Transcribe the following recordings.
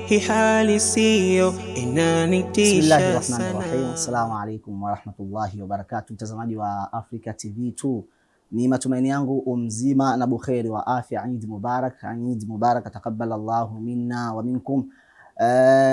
hii hali siyo inanitisha sana. Bismillahirrahmanirrahim. Assalamu alaikum warahmatullahi wabarakatuh. Mtazamaji wa Africa TV2, ni matumaini yangu umzima na bukheri wa afya. Eid Mubarak, Eid Mubarak, takabbalallahu minna wa minkum.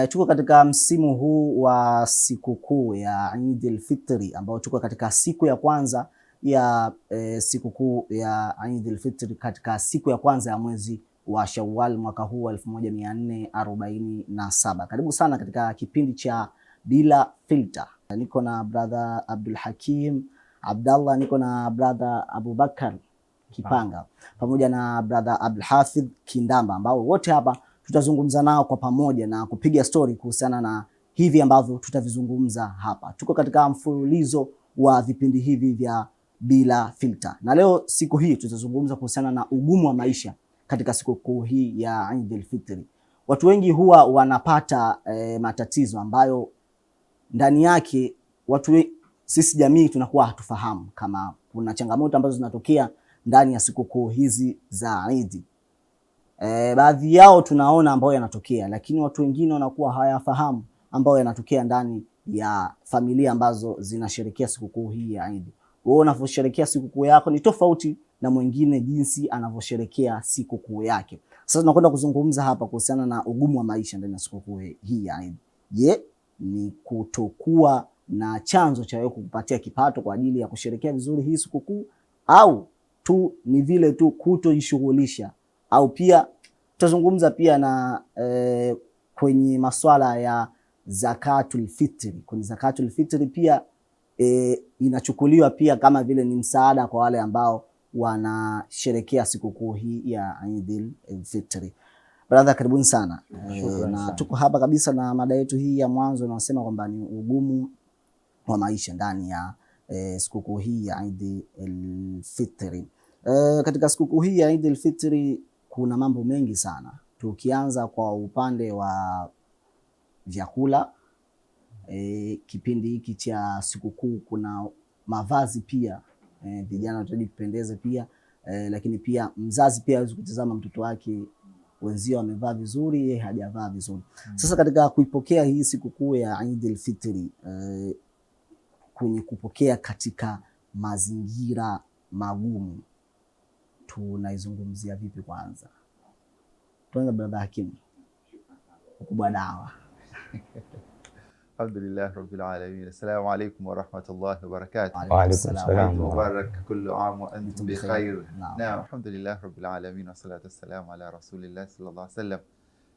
Tuko katika msimu huu wa sikukuu ya Eid al-Fitri, ambao tuko katika siku ya kwanza ya sikukuu ya Eid al-Fitri, katika siku ya kwanza ya mwezi wa Shawwal mwaka huu wa 1447. Karibu sana katika kipindi cha Bila Filter. Niko na brother Abdul Hakim Abdallah, niko na brother Abubakar Kipanga pamoja na brother Abdul Hafidh Kindamba, ambao wote hapa tutazungumza nao kwa pamoja na kupiga story kuhusiana na hivi ambavyo tutavizungumza hapa. Tuko katika mfululizo wa vipindi hivi vya Bila Filter, na leo siku hii tutazungumza kuhusiana na ugumu wa maisha katika sikukuu hii ya Eid al-Fitri. Watu wengi huwa wanapata matatizo ambayo ndani yake sisi jamii tunakuwa hatufahamu kama kuna changamoto ambazo zinatokea ndani ya sikukuu hizi za Eid. Baadhi yao tunaona ambayo yanatokea, lakini watu wengine wanakuwa hawayafahamu ambayo yanatokea ndani ya familia ambazo zinasherehekea sikukuu hii ya Eid. Wewe unavyosherehekea sikukuu yako ni tofauti na mwingine jinsi anavyosherehekea sikukuu yake. Sasa tunakwenda kuzungumza hapa kuhusiana na ugumu wa maisha ndani ya sikukuu hii ya Eid. Je, ni kutokuwa na chanzo cha wewe kukupatia kipato kwa ajili ya kusherehekea vizuri hii sikukuu, au tu ni vile tu kutojishughulisha? Au pia tutazungumza pia na kwenye masuala ya zakatul fitri. Kwenye zakatul fitri pia inachukuliwa pia kama vile ni msaada kwa wale ambao wanasherehekea sikukuu hii ya Eid al-Fitri. Brother, karibuni sana. Na tuko hapa kabisa na mada yetu hii ya mwanzo inasema kwamba ni ugumu wa maisha ndani ya sikukuu hii ya Eid al-Fitri. Katika sikukuu hii ya Eid al-Fitri kuna mambo mengi sana. Tukianza kwa upande wa vyakula, kipindi hiki cha sikukuu kuna mavazi pia. Vijana wanataka kupendeza pia, lakini pia mzazi pia hawezi kutazama mtoto wake wenzio amevaa vizuri, yeye hajavaa vizuri. Sasa katika kuipokea hii sikukuu ya Eid al-Fitri, kwenye kupokea katika mazingira magumu, tunaizungumzia vipi? Kwanza tuanze brother Hakim, ukubwa dawa. Alhamdulillah rabbil alamin. Assalamu alaykum wa rahmatullahi wa barakatuh. Wa alaykum assalam. Mubarak kullu aam wa antum bi khair. Naam, alhamdulillah rabbil alamin wa salatu wassalamu ala rasulillah sallallahu alayhi wasallam.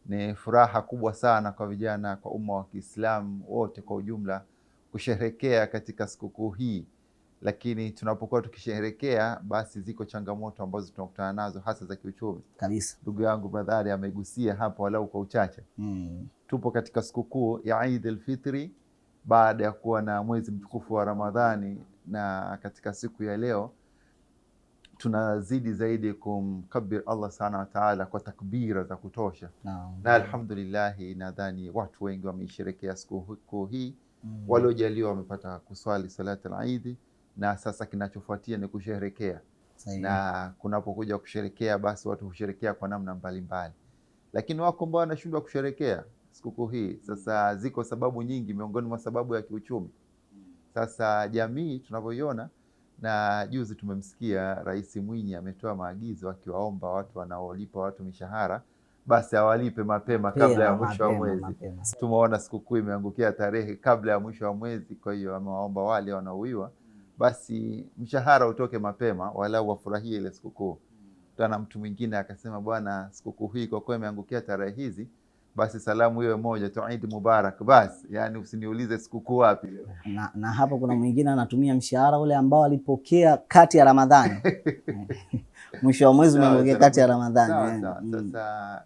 Ni furaha kubwa sana kwa vijana, kwa umma wa Kiislamu wote kwa ujumla kusherehekea katika sikukuu hii, lakini tunapokuwa tukisherehekea basi ziko changamoto ambazo tunakutana nazo hasa za kiuchumi kabisa. Ndugu yangu brother amegusia hapo walau kwa uchache. Tupo katika sikukuu ya Eid al-Fitri baada ya kuwa na mwezi mtukufu wa Ramadhani, na katika siku ya leo tunazidi zaidi kumkabir Allah subhanahu wa ta'ala kwa takbira za kutosha. Na alhamdulillah, nadhani watu wengi wameisherehekea sikukuu hii. Waliojaliwa wamepata kuswali salatu al-Eid, na sasa kinachofuatia ni kusherehekea. Na kunapokuja kusherehekea basi watu husherehekea kwa namna mbalimbali, lakini wako ambao wanashindwa kusherehekea sikukuu hii. Sasa ziko sababu nyingi, miongoni mwa sababu ya kiuchumi. Sasa jamii tunavyoiona, na juzi tumemsikia Rais Mwinyi ametoa maagizo akiwaomba watu wanaolipa watu mishahara basi awalipe mapema kabla ya mwisho wa mwezi. Tumeona sikukuu imeangukia tarehe kabla ya mwisho wa mwezi, kwa hiyo amewaomba wale wanaoiwa basi mshahara utoke mapema walau wafurahie ile sikukuu. Tuna mtu mwingine akasema, bwana, sikukuu hii kwa kuwa imeangukia tarehe hizi, basi salamu iwe moja tu, Eid Mubarak basi, yani usiniulize sikukuu wapi. Na hapo kuna mwingine anatumia mshahara ule ambao alipokea kati ya Ramadhani. Mwisho wa mwezi umeangukia kati ya Ramadhani. Sasa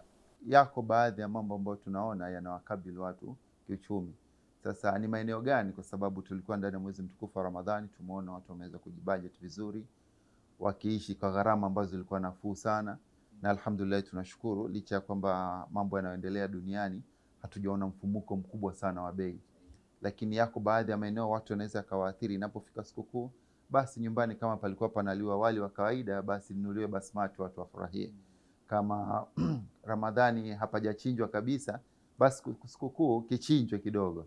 yako baadhi ya mambo ambayo tunaona yanawakabili watu kiuchumi. Sasa ni maeneo gani? Kwa sababu tulikuwa ndani ya mwezi mtukufu wa Ramadhani, tumeona watu wameweza kujibudget vizuri, wakiishi kwa gharama ambazo zilikuwa nafuu sana, na alhamdulillah tunashukuru, licha ya kwamba mambo yanayoendelea duniani hatujaona mfumuko mkubwa sana wa bei. Lakini yako baadhi ya maeneo watu wanaweza kawaathiri inapofika sikukuu, basi nyumbani kama palikuwa panaliwa wali wa kawaida, basi nunuliwe basmati watu wafurahie. Kama Ramadhani hapajachinjwa kabisa, basi sikukuu kichinjwe kidogo.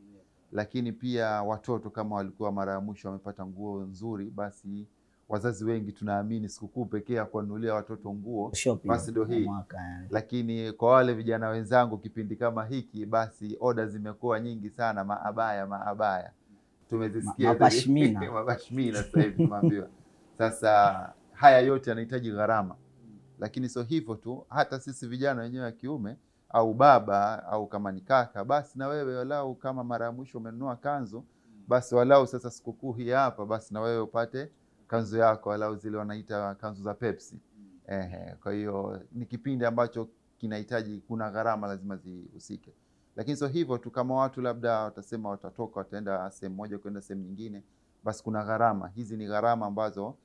Lakini pia watoto kama walikuwa mara ya mwisho wamepata nguo nzuri, basi wazazi wengi tunaamini sikukuu pekee ya kuwanunulia watoto nguo basi ndio hii. Lakini kwa wale vijana wenzangu, kipindi kama hiki basi oda zimekuwa nyingi sana, maabaya tumezisikia mabashmina sasa hivi tumeambiwa. Sasa haya yote yanahitaji gharama, lakini sio hivyo tu, hata sisi vijana wenyewe wa kiume au baba au kama ni kaka, basi na wewe walau kama mara ya mwisho umenunua kanzu, basi walau sasa sikukuu hii hapa, basi na wewe upate kanzu yako, walau zile wanaita kanzu za Pepsi. Kwa hiyo ni kipindi ambacho kinahitaji, kuna gharama lazima zihusike. Lakini sio hivyo tu, kama watu labda watasema watatoka wataenda sehemu moja kwenda sehemu nyingine, basi kuna gharama. Hizi ni gharama ambazo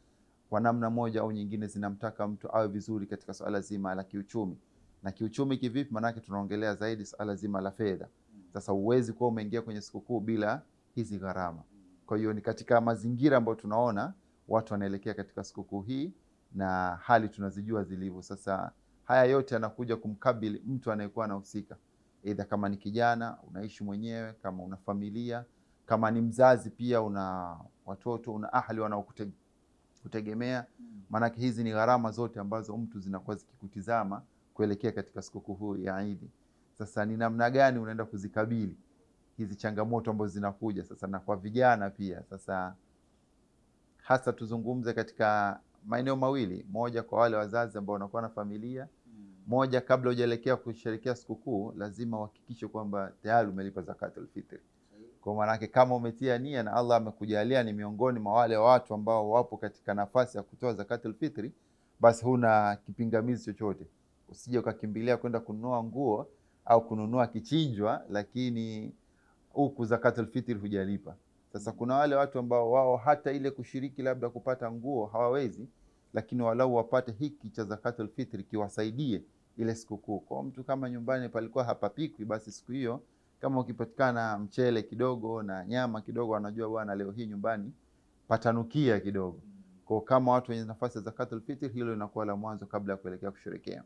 kwa namna moja au nyingine zinamtaka mtu awe vizuri katika swala zima la kiuchumi. Na kiuchumi kivipi? Manake tunaongelea zaidi swala zima la fedha. Sasa uwezi kuwa umeingia kwenye sikukuu bila hizi gharama. Kwa hiyo ni katika mazingira ambayo tunaona watu wanaelekea katika sikukuu hii na hali tunazijua zilivyo. Sasa haya yote yanakuja kumkabili mtu anayekuwa anahusika, aidha kama ni kijana unaishi mwenyewe, kama una familia, kama ni mzazi pia una watoto, una ahli wanaokutegemea. Maanake hizi ni gharama zote ambazo mtu zinakuwa zikikutizama kuelekea katika sikukuu ya Eid. Sasa ni namna gani unaenda kuzikabili hizi changamoto ambazo zinakuja sasa, na kwa vijana pia. Sasa hasa tuzungumze katika maeneo mawili, moja kwa wale wazazi ambao wanakuwa na familia, moja kabla hujaelekea kusherehekea sikukuu lazima uhakikishe kwamba tayari umelipa zakatul fitr. Kwa maana yake kama umetia nia na Allah amekujalia ni miongoni mwa wale watu ambao wapo katika nafasi ya kutoa zakatul fitr, basi huna kipingamizi chochote. Usije ukakimbilia kwenda kununua nguo au kununua kichinjwa lakini huku zakatul fitr hujalipa. Sasa kuna wale watu ambao wao hata ile kushiriki labda kupata nguo hawawezi, lakini walau wapate hiki cha zakatul fitr kiwasaidie ile sikukuu. Kwa mtu kama nyumbani palikuwa hapapikwi, basi siku hiyo kama ukipatikana mchele kidogo na nyama kidogo, anajua bwana leo hii nyumbani patanukia kidogo. Kwa kama watu wenye nafasi ya zakatul fitr, hilo linakuwa la mwanzo kabla ya kuelekea kusherehekea.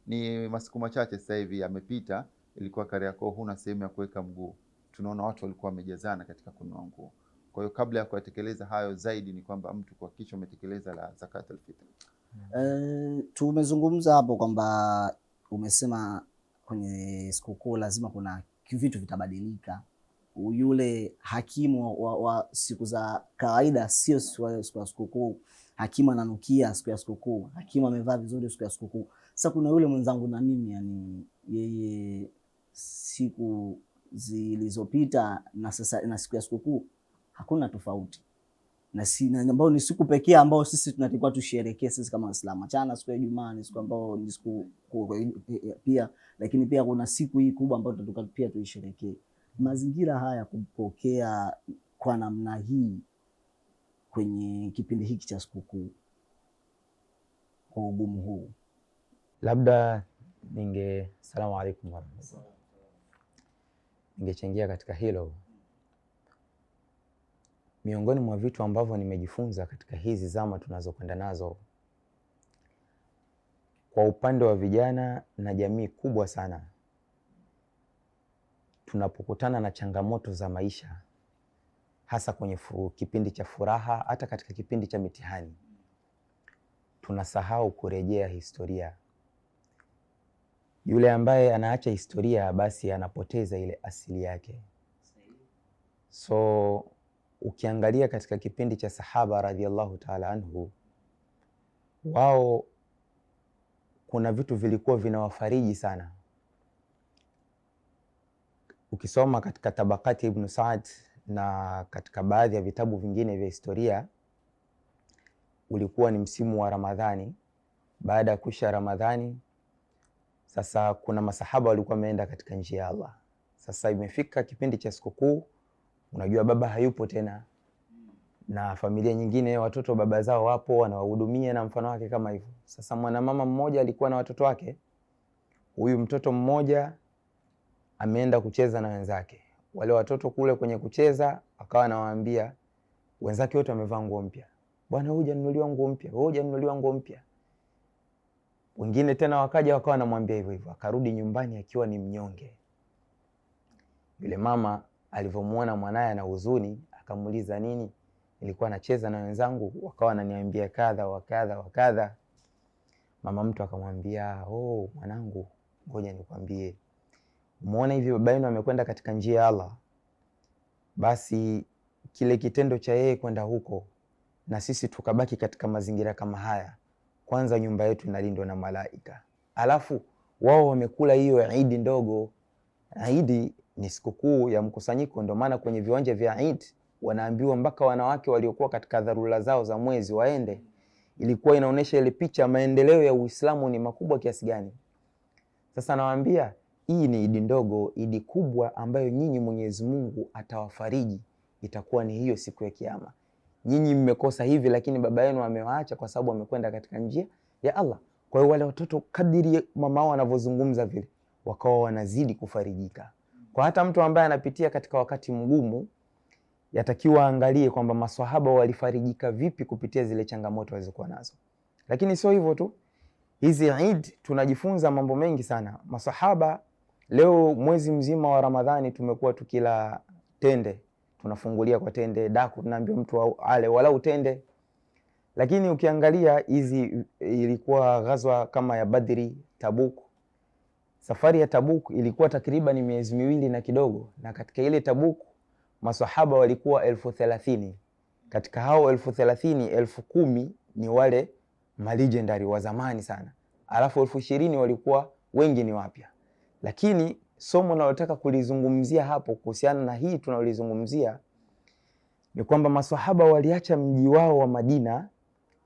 Ni masiku machache sasa hivi yamepita, ilikuwa Kariakoo huna sehemu ya kuweka mguu. Tunaona watu walikuwa wamejazana katika kununua nguo. Kwa hiyo kabla ya kutekeleza hayo zaidi ni kwamba mtu kuhakikisha umetekeleza la zakatul fitr. Tumezungumza hapo kwamba umesema kwenye sikukuu lazima kuna vitu vitabadilika. Yule hakimu wa siku za kawaida sio siku ya sikukuu. Hakimu ananukia siku ya sikukuu. Hakimu amevaa vizuri siku ya sikukuu. Sasa kuna yule mwenzangu na mimi, yani yeye siku zilizopita na sasa na siku ya sikukuu hakuna tofauti. Na ambao ni siku pekee ambao sisi tunatakiwa tusherehekee sisi kama Waislamu. Achana siku ya Ijumaa, ni siku ambao ni siku pia, lakini pia kuna siku hii kubwa ambayo tunataka pia tuisherehekee. Mazingira haya kupokea kwa namna hii kwenye kipindi hiki cha sikukuu kwa ugumu huu, labda salamu alaykum warahmatullahi, ningechangia katika hilo. Miongoni mwa vitu ambavyo nimejifunza katika hizi zama tunazokwenda nazo kwa upande wa vijana na jamii kubwa sana, tunapokutana na changamoto za maisha, hasa kwenye kipindi cha furaha, hata katika kipindi cha mitihani, tunasahau kurejea historia. Yule ambaye anaacha historia basi anapoteza ile asili yake. So ukiangalia katika kipindi cha sahaba radhiallahu ta'ala anhu, wao kuna vitu vilikuwa vinawafariji sana. Ukisoma katika Tabakati Ibn Saad na katika baadhi ya vitabu vingine vya historia, ulikuwa ni msimu wa Ramadhani. Baada ya kuisha Ramadhani, sasa kuna masahaba walikuwa wameenda katika njia ya Allah. Sasa imefika kipindi cha sikukuu, unajua baba hayupo tena, na familia nyingine watoto baba zao wapo wanawahudumia na mfano wake kama hivyo. Sasa mwanamama mmoja alikuwa na watoto wake. Huyu mtoto mmoja ameenda kucheza na wenzake. Wale watoto kule kwenye kucheza akawa anawaambia wenzake wote wamevaa nguo mpya, bwana huyu hajanunuliwa nguo mpya, huyu hajanunuliwa nguo mpya. Wengine tena wakaja wakawa wanamwambia hivyo hivyo. Akarudi nyumbani akiwa ni mnyonge. Yule mama alivyomuona mwanaye ana huzuni, akamuuliza nini? Nilikuwa nacheza na wenzangu wakawa wananiambia kadha wa kadha wa kadha. Mama mtu akamwambia, oh mwanangu, ngoja nikwambie, umeona hivi baba yenu amekwenda katika njia ya Allah, basi kile kitendo cha yeye kwenda huko na sisi tukabaki katika mazingira kama haya, kwanza nyumba yetu inalindwa na malaika, alafu wao wamekula hiyo Eid ndogo. Eid ni sikukuu ya mkusanyiko, ndio maana kwenye viwanja vya Eid wanaambiwa mpaka wanawake waliokuwa katika dharura zao za mwezi waende. Ilikuwa inaonesha ile picha maendeleo ya Uislamu ni makubwa kiasi gani. Sasa nawaambia hii ni Eid ndogo. Eid kubwa ambayo nyinyi Mwenyezi Mungu atawafariji itakuwa ni hiyo siku ya Kiyama. Nyinyi mmekosa hivi, lakini baba yenu amewaacha kwa sababu amekwenda katika njia ya Allah. Kwa hiyo wale watoto kadiri mama wao wanavyozungumza vile, wakawa wanazidi kufarijika. Kwa hata mtu ambaye anapitia katika wakati mgumu, yatakiwa angalie kwamba maswahaba walifarijika vipi kupitia zile changamoto walizokuwa nazo. Lakini sio hivyo tu, hizi Eid tunajifunza mambo mengi sana. Maswahaba leo mwezi mzima wa Ramadhani tumekuwa tukila tende, tunafungulia kwa tende, daku tunaambia mtu ale walau tende. Lakini ukiangalia hizi ilikuwa ghazwa kama ya Badri, Tabuk. Safari ya Tabuk ilikuwa takriban miezi 2 na kidogo, na katika ile Tabuk maswahaba walikuwa 30,000. Katika hao 30,000, 10,000 ni wale malegendary wa zamani sana, alafu 20,000 walikuwa wengi ni wapya. Lakini somo nalotaka kulizungumzia hapo kuhusiana na hii tunalizungumzia ni kwamba maswahaba waliacha mji wao wa Madina,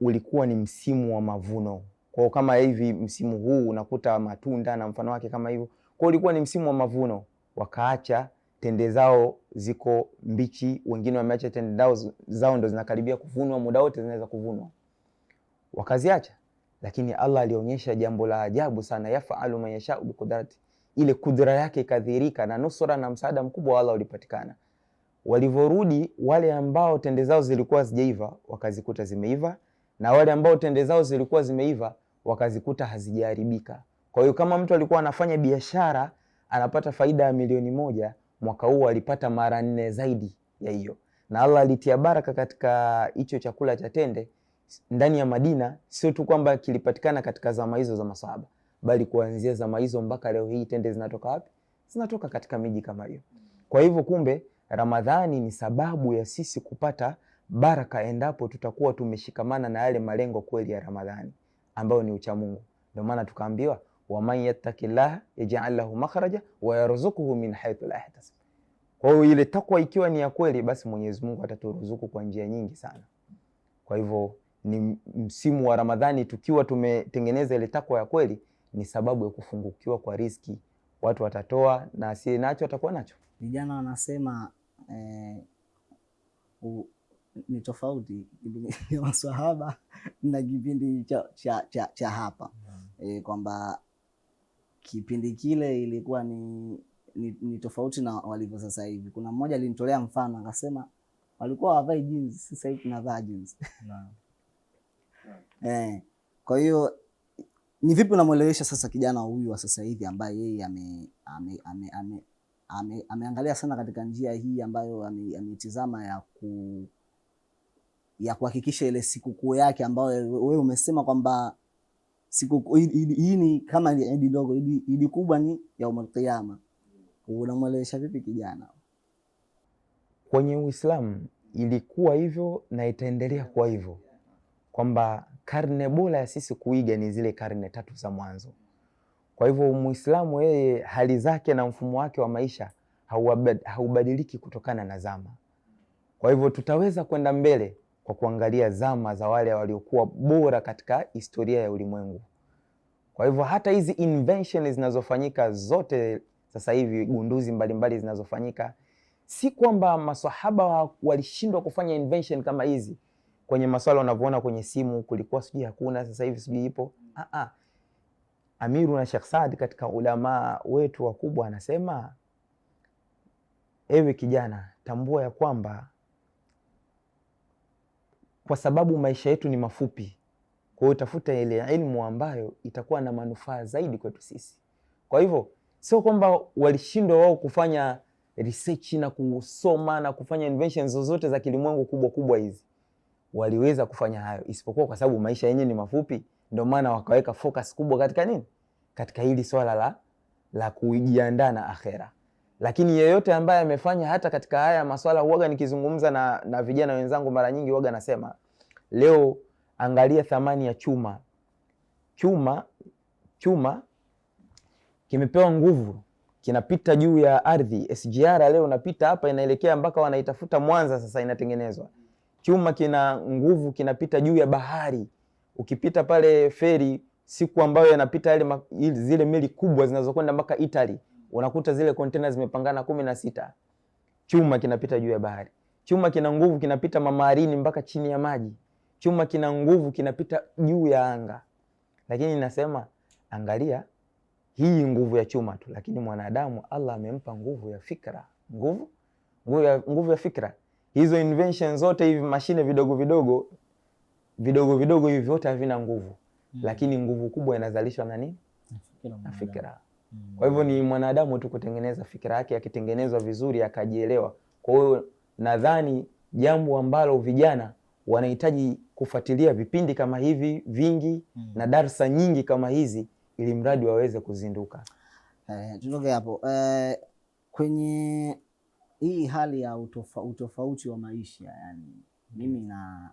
ulikuwa ni msimu wa mavuno. Kwa kama hivi msimu huu unakuta matunda na mfano wake kama hivyo, kwa ulikuwa ni msimu wa mavuno, wakaacha tende zao ziko mbichi, wengine wameacha tende zao ndo zinakaribia kuvunwa, muda wote zinaweza kuvunwa, wakaziacha. Lakini Allah alionyesha jambo la ajabu sana, yafaalu man yashau biqudrati, ile kudra yake ikadhihirika na nusura na msaada mkubwa wa Allah ulipatikana. Walivorudi wale ambao tende zao zilikuwa zijaiva wakazikuta zimeiva, na wale ambao tende zao zilikuwa zimeiva wakazikuta hazijaharibika. Kwa hiyo kama mtu alikuwa anafanya biashara anapata faida ya 1,000,000, mwaka huu alipata mara 4 zaidi ya hiyo. Na Allah alitia baraka katika hicho chakula cha tende ndani ya Madina, sio tu kwamba kilipatikana katika zama hizo za masahaba, bali kuanzia zama hizo mpaka leo hii tende zinatoka wapi? Zinatoka katika miji kama hiyo. Kwa hivyo kumbe Ramadhani ni sababu ya sisi kupata baraka endapo tutakuwa tumeshikamana na yale malengo kweli ya Ramadhani ambayo ni ucha Mungu. Ndio maana tukaambiwa waman yattaqillaha yaj'al lahu makhraja wa yarzuquhu min haythu la yahtasib. Kwa hiyo ile takwa ikiwa ni ya kweli, basi Mwenyezi Mungu ataturuzuku kwa njia nyingi sana. Kwa hivyo ni msimu wa Ramadhani, tukiwa tumetengeneza ile takwa ya kweli, ni sababu ya kufungukiwa kwa riziki. Watu watatoa na asiye nacho atakuwa nacho. Vijana wanasema ni tofauti ya maswahaba na kipindi cha hapa, kwamba kipindi kile ilikuwa ni tofauti na walivyo sasa hivi. Kuna mmoja alinitolea mfano akasema walikuwa wavai jeans, sasa hivi tunavaa jeans. Kwa hiyo ni vipi unamuelewesha sasa kijana huyu wa sasa hivi ambaye yeye ameangalia sana katika njia hii ambayo ametizama ya kuhakikisha ile sikukuu yake ambayo wewe umesema kwamba siku hii ni kama ni Eid ndogo, Eid kubwa ni Yaumul Qiyama. Unamwelewesha vipi kijana? Kwenye Uislamu ilikuwa hivyo na itaendelea kuwa hivyo, kwamba karne bora ya sisi kuiga ni zile karne 3 za mwanzo. Kwa hivyo Muislamu yeye hali zake na mfumo wake wa maisha haubadiliki kutokana na zama. Kwa hivyo tutaweza kwenda mbele kwa kuangalia zama za wale waliokuwa bora katika historia ya ulimwengu. Kwa hivyo hata hizi inventions zinazofanyika zote sasa hivi, gunduzi mbalimbali zinazofanyika, si kwamba maswahaba walishindwa kufanya invention kama hizi. Kwenye masuala unavyoona kwenye simu kulikuwa sijui hakuna, sasa hivi sijui ipo. Amiru na Sheikh Saad katika ulama wetu wakubwa anasema, ewe kijana, tambua ya kwamba kwa sababu maisha yetu ni mafupi, kwa hiyo tafuta ile ilmu ambayo itakuwa na manufaa zaidi kwetu sisi. Kwa hivyo sio kwamba walishindwa wao kufanya research na kusoma na kufanya inventions zozote za kilimwengu kubwa kubwa hizi, waliweza kufanya hayo, isipokuwa kwa sababu maisha yenyewe ni mafupi, ndio maana wakaweka focus kubwa katika nini, katika hili swala la kujiandaa na akhera. Lakini yeyote ambaye amefanya hata katika haya maswala, huaga nikizungumza na vijana wenzangu mara nyingi huaga nasema, leo angalia thamani ya chuma kimepewa nguvu, kinapita juu ya ardhi. SGR leo unapita hapa inaelekea mpaka wanaitafuta Mwanza, sasa inatengenezwa. Chuma kina nguvu, kinapita juu ya bahari. Ukipita pale feri siku ambayo yanapita zile meli kubwa zinazokwenda mpaka Italy, unakuta zile container zimepangana 16. Chuma kinapita juu ya bahari. Chuma kina nguvu, kinapita mamarini mpaka chini ya maji. Chuma kina nguvu, kinapita juu ya anga. Lakini nasema angalia hii nguvu ya chuma tu, lakini mwanadamu Allah amempa nguvu ya fikra, nguvu ya fikra. Hizo invention zote hivi, mashine vidogo vidogo hivi vyote havina nguvu. Lakini nguvu kubwa inazalishwa na nini? Na fikra. Kwa hivyo ni mwanadamu tu kutengeneza fikra yake, akitengenezwa vizuri akajielewa. Kwa hiyo nadhani jambo ambalo vijana wanahitaji kufuatilia vipindi kama hivi vingi na darsa nyingi kama hizi, ili mradi waweze kuzinduka. Tutoke hapo kwenye hii hali ya utofauti wa maisha, yani mimi na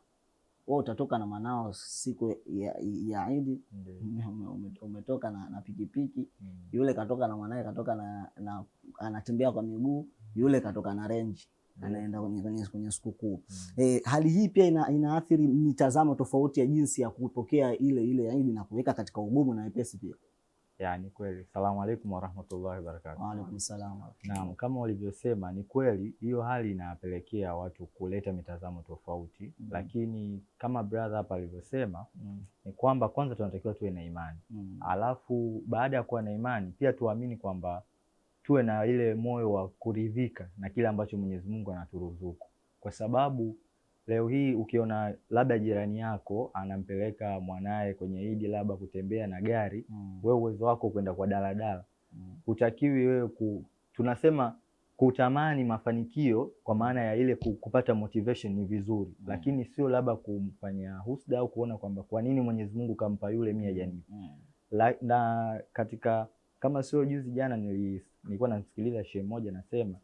wewe utatoka na mwanao siku ya Eid, umetoka na pikipiki, yule katoka na mwanae katoka na anatembea kwa miguu, yule katoka na range anaenda kwenye sikukuu. Hali hii pia inaathiri mitazamo tofauti ya jinsi ya kupokea ile Eid na kuweka katika ugumu na wepesi pia. Yani kweli. Salamu alaykum wa rahmatullahi wa barakatuh. Wa alaykum salaam. Naam, kama ulivyosema ni kweli, hiyo hali inapelekea watu kuleta mitazamo tofauti. Lakini kama brother hapa alivyosema, ni kwamba kwanza tunatakiwa tuwe na imani. Alafu baada ya kuwa na imani pia tuamini kwamba tuwe na ile moyo wa kuridhika na kile ambacho Mwenyezi Mungu anaturuzuku. Kwa sababu leo hii ukiona labda jirani yako anampeleka mwanae kwenye Eid labda kutembea na gari, wewe uwezo wako kwenda kwa daladala, hutakiwi wewe tunasema kutamani mafanikio kwa maana ya ile kupata motivation ni vizuri, lakini sio labda kumfanyia husda au kuona kwamba kwa nini Mwenyezi Mungu kampa yule mimi hajanipa. Na katika kama sio juzi jana nilikuwa nasikiliza shehe mmoja nasema,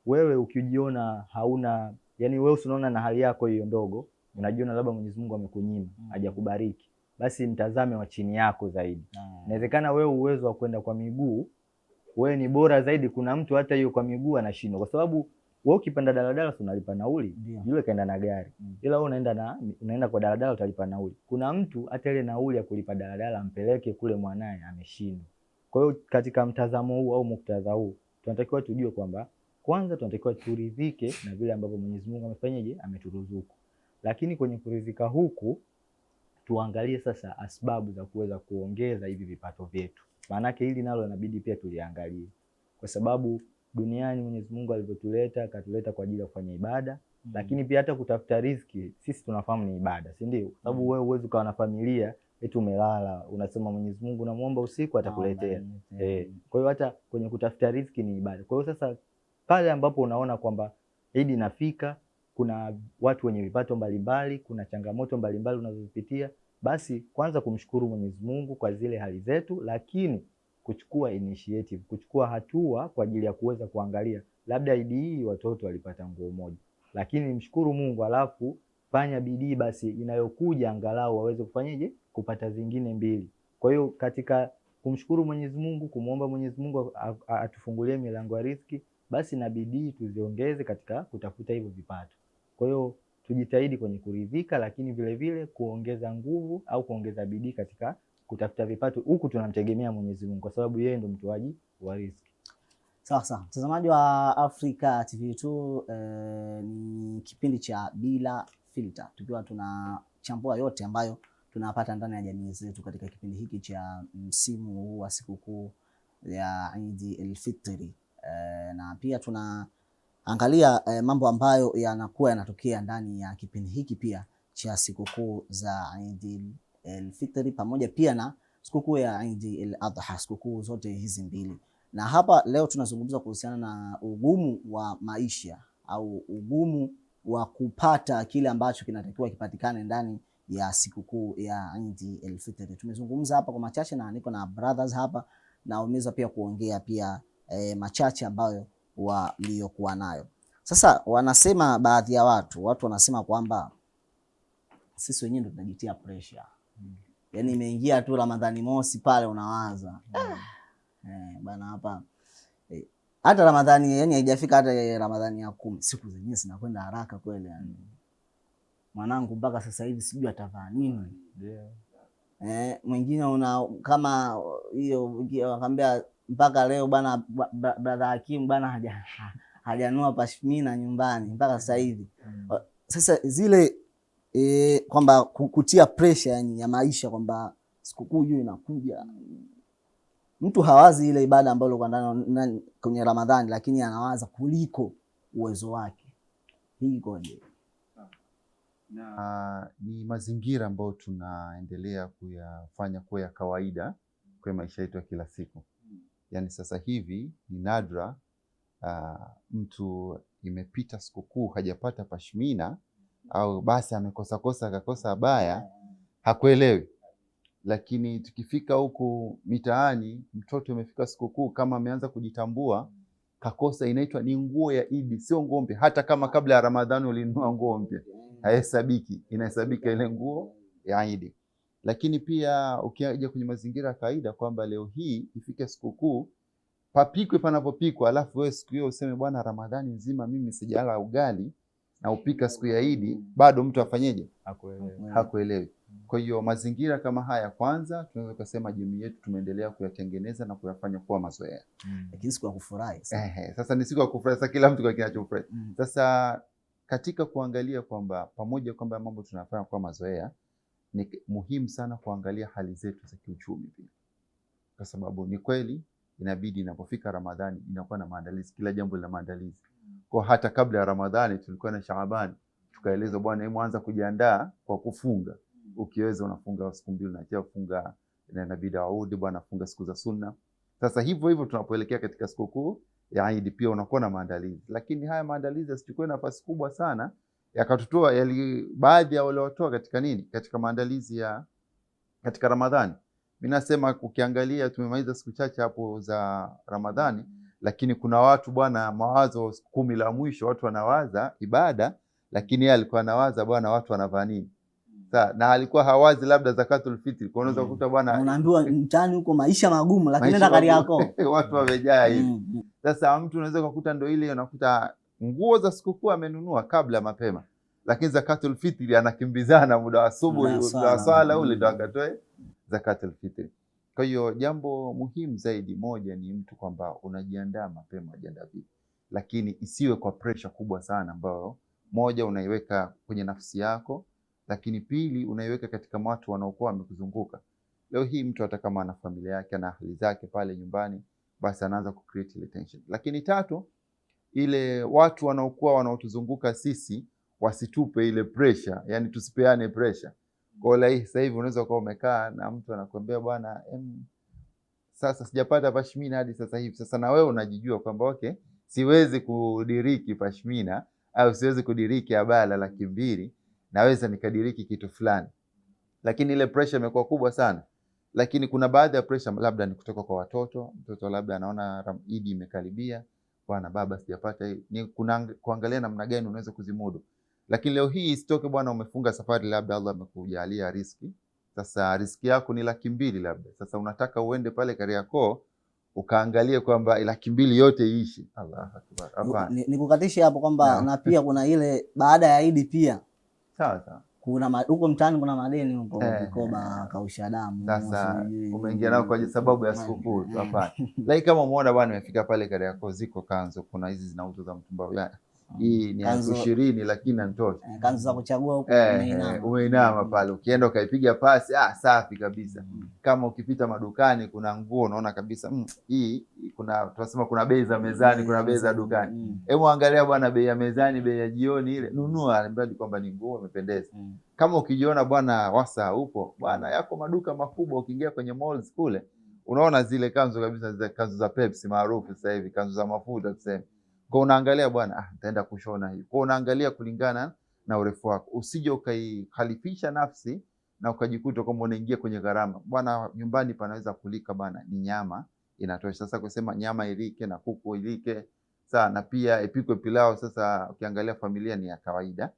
wewe ukijiona hauna, yani wewe unaona na hali yako hiyo ndogo, unajiona labda Mwenyezi Mungu amekunyima, hajakubariki, basi mtazame wa chini yako zaidi. Inawezekana wewe uwezo wa kwenda kwa miguu wewe ni bora zaidi, kuna mtu hata hiyo kwa miguu anashindwa, kwa sababu wewe ukipanda daladala unalipa nauli, yule kaenda na gari. Ila wewe unaenda kwa daladala utalipa nauli. Kuna mtu hata ile nauli ya kulipa daladala ampeleke kule mwanae ameshindwa. Kwa hiyo katika mtazamo huu au muktadha huu tunatakiwa tujue kwamba kwanza tunatakiwa turidhike na vile ambavyo Mwenyezi Mungu amefanyaje, ameturuzuku. Lakini kwenye kuridhika huku tuangalie sasa asbabu za kuweza kuongeza hivi vipato vyetu. Maanake hili nalo inabidi pia tuliangalie. Kwa sababu duniani Mwenyezi Mungu alivyotuleta, akatuleta kwa ajili ya kufanya ibada, lakini pia hata kutafuta riziki sisi tunafahamu ni ibada, si ndio? Sababu wewe uweze kuwa na familia eti umelala unasema Mwenyezi Mungu namuomba usiku atakuletea. Kwa hiyo hata kwenye kutafuta riziki ni ibada. Kwa hiyo sasa pale ambapo unaona kwamba Eid inafika, kuna watu wenye vipato mbalimbali, kuna changamoto mbalimbali unazozipitia, basi kwanza kumshukuru Mwenyezi Mungu kwa zile hali zetu, lakini kuchukua initiative, kuchukua hatua kwa ajili ya kuweza kuangalia labda Eid hii watoto walipata nguo moja, lakini mshukuru Mungu, alafu fanya bidii basi inayokuja angalau waweze kufanyaje, kupata zingine mbili. Kwa hiyo katika kumshukuru Mwenyezi Mungu, kumuomba Mwenyezi Mungu atufungulie milango ya riziki, basi na bidii tuziongeze katika kutafuta hivyo vipato. Kwa hiyo tujitahidi kwenye kuridhika, lakini vile vile kuongeza nguvu au kuongeza bidii katika kutafuta vipato, huku tunamtegemea Mwenyezi Mungu kwa sababu yeye ndo mtoaji wa riziki. Sawa. Mtazamaji wa Africa TV2, ni kipindi cha Bila Filter, tukiwa tunachambua yote ambayo tunapata ndani ya jamii zetu katika kipindi hiki cha msimu huu wa sikukuu ya Eid al-Fitri. Na pia tunaangalia mambo ambayo yanakuwa yanatokea ndani ya kipindi hiki pia cha sikukuu za Eid al-Fitri pamoja pia na sikukuu ya Eid al-Adha, sikukuu zote hizi mbili. Na hapa leo tunazungumza kuhusiana na ugumu wa maisha au ugumu wa kupata kile ambacho kinatakiwa kipatikane ndani ya sikukuu ya Eid al-Fitr. Tumezungumza hapa kwa machache na niko na brothers hapa na wameweza pia kuongea pia machache ambayo waliokuwa nayo. Sasa wanasema baadhi ya watu wanasema kwamba sisi wenyewe ndio tunajitia pressure. Yaani imeingia tu Ramadhani mosi pale unawaza. Bana hapa hata Ramadhani yani haijafika hata Ramadhani ya 10 siku zenyewe zinakwenda haraka kweli yani. Mwanangu mpaka sasa hivi sijui atavaa nini. Mwingine una kama hiyo akamwambia mpaka leo bana brother Hakim bana hajanua pashmina nyumbani mpaka sasa hivi. Sasa zile kwamba kutia pressure yani ya maisha kwamba sikukuu hiyo inakuja. Mtu hawazi ile ibada ambayo kwa ndani kwenye Ramadhani, lakini anawaza kuliko uwezo wake. Hii ikoje? Na ni mazingira ambayo tunaendelea kuyafanya kwa ya kawaida kwa maisha yetu ya kila siku. Yani sasa hivi ni nadra mtu imepita sikukuu hajapata pashmina au basi akakosa baya hakuelewi. Lakini tukifika huku mitaani mtoto umefika sikukuu kama ameanza kujitambua kakosa, inaitwa ni nguo ya Idi, sio nguo mpya. Hata kama kabla ya Ramadhani ulinunua nguo mpya haihesabiki, inahesabika ile nguo ya Idi. Lakini pia ukija kwenye mazingira ya kawaida kwamba leo hii ifike sikukuu papikwe panapopikwa, alafu wewe siku hiyo useme bwana Ramadhani nzima mimi sijala ugali na upika siku ya Idi, bado mtu afanyeje? Hakuelewi. Kwa hiyo mazingira kama haya kwanza tunaweza kusema jamii yetu tumeendelea kuyatengeneza na kuyafanya kuwa mazoea. Lakini siku ya kufurahi sasa ni siku ya kufurahi, sasa kila mtu kwa kinachofurahi. Sasa katika kuangalia kwamba pamoja kwamba mambo tunafanya kwa mazoea, ni muhimu sana kuangalia hali zetu za kiuchumi pia. Kwa sababu ni kweli inabidi inapofika Ramadhani inakuwa na maandalizi, kila jambo lina maandalizi. Kwa hata kabla ya Ramadhani tulikuwa na Shaaban, tukaeleza bwana hebu anza kujiandaa kwa kufunga. Ukiweza unafunga siku 2 na kisha ufunga na Nabii Daud bwana funga siku za sunna. Sasa hivyo tunapoelekea katika sikukuu ya Eid pia unakuwa na maandalizi. Lakini haya maandalizi yasichukue nafasi kubwa sana yakatutoa baadhi ya wale watoa katika nini? Katika maandalizi ya katika Ramadhani. Mimi nasema ukiangalia tumemaliza siku chache hapo za Ramadhani, lakini kuna watu bwana mawazo 10 la mwisho watu wanawaza ibada, lakini yeye alikuwa anawaza bwana watu wanavaa nini. Na alikuwa hawazi labda zakatul fitri. Kwa unaweza kukuta bwana unaambiwa mtaani huko maisha magumu, lakini nenda kari yako watu wamejaa hivi. Sasa mtu unaweza kukuta ndio ile unakuta nguo za sikukuu amenunua kabla mapema, lakini zakatul fitri anakimbizana muda wa asubuhi wa swala ule ndo akatoe zakatul fitri. Kwa hiyo jambo muhimu zaidi moja ni mtu kwamba unajiandaa mapema, unajiandaa vipi, lakini isiwe kwa pressure kubwa sana ambayo moja unaiweka kwenye nafsi yako, lakini pili unaiweka katika watu wanaokuwa wamekuzunguka. Leo hii mtu hata kama ana familia yake na ahli zake pale nyumbani, basi anaanza ku create ile tension. Lakini tatu, ile watu wanaotuzunguka sisi wasitupe ile pressure, yani tusipeane pressure. Kwa hiyo sasa hivi unaweza kuwa umekaa na mtu anakuambia bwana sasa sijapata pashmina hadi sasa hivi. Sasa na wewe unajijua kwamba okay, siwezi kudiriki pashmina au siwezi kudiriki abala 200,000, naweza nikadiriki kitu fulani. Lakini ile pressure imekuwa kubwa sana. Lakini kuna baadhi ya pressure labda ni kutoka kwa mtoto labda anaona Eid imekaribia, bwana baba sijapata hii. Ni kuangalia namna gani unaweza kuzimudu. Lakini leo hii isitoke bwana umefunga safari labda Allah amekujalia riziki. Sasa riziki yako ni 200,000 labda. Sasa unataka uende pale Kariakoo ukaangalie kwamba 200,000 yote iishi. Allahu Akbar. Nikukatishe hapo kwamba na pia kuna ile baada ya Eid pia. Sawa. Kuna huko mtaani kuna madeni huko mikoba kausha damu. Sasa umeingia nao kwa sababu ya sikukuu tu hapana. Lakini kama umeona bwana umefika pale Kariakoo ziko kanzo, kuna hizi zinauzwa za mtumba fulani. Hii ni 20 lakini inatosha. Kanzu za kuchagua huko umeinama pale. Ukienda ukaipiga pasi, safi kabisa. Kama ukipita madukani kuna nguo unaona kabisa hii tunasema kuna bei za mezani, kuna bei za dukani. Hebu angalia bwana bei ya mezani, bei ya jioni ile. Nunua mradi kwamba ni nguo imependeza. Kama ukijiona bwana wasa upo, bwana yako maduka makubwa ukiingia kwenye malls kule, Unaona zile kanzu kabisa, zile kanzu za Pepsi maarufu sasa hivi, kanzu za mafuta tuseme. Kwa unaangalia bwana, nitaenda kushona hii. Kwa unaangalia kulingana na urefu wako. Usije ukaihalifisha nafsi na ukajikuta kwamba unaingia kwenye gharama. Bwana, nyumbani panaweza kulika bwana, ni nyama inatosha. Sasa kusema nyama ilike na kuku ilike, sawa, na pia ipikwe pilau. Sasa ukiangalia familia ni ya kawaida.